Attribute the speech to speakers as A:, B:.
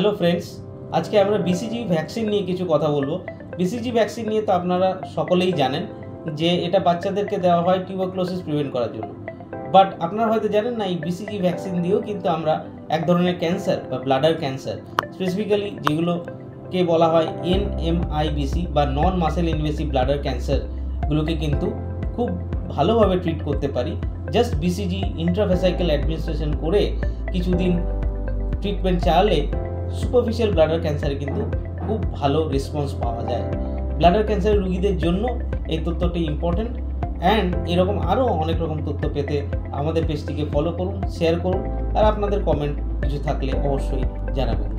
A: Hello friends, আজকে আমরা BCG vaccine নিয়ে কিছু কথা বলবো। বিসিজি ভ্যাকসিন নিয়ে তো আপনারা সকলেই জানেন যে এটা বাচ্চাদেরকে দেওয়া হয় টিউবারকুলোসিস প্রিভেন্ট করার জন্য। বাট আপনারা হয়তো জানেন না, এই বিসিজি ভ্যাকসিন দিয়েও কিন্তু আমরা এক ধরনের ক্যান্সার বা ব্লাডার ক্যান্সার, স্পেসিফিক্যালি যেগুলোকে বলা হয় NMIBC বা নন মাসেল ইনভেসিভ ব্লাডার ক্যান্সারগুলোকে কিন্তু খুব ভালোভাবে ট্রিট করতে পারি। জাস্ট বিসিজি ইন্ট্রাভেসাইকেল অ্যাডমিনিস্ট্রেশন করে কিছুদিন ট্রিটমেন্ট চালালে সুপারফিশিয়াল ব্লাডার ক্যান্সারে কিন্তু খুব ভালো রেসপন্স পাওয়া যায়। ব্লাডার ক্যান্সারের রোগীদের জন্য এই তথ্যটি ইম্পর্ট্যান্ট। অ্যান্ড এরকম আরও অনেক রকম তথ্য পেতে আমাদের পেজটিকে ফলো করুন, শেয়ার করুন, আর আপনাদের কমেন্ট কিছু থাকলে অবশ্যই জানাবেন।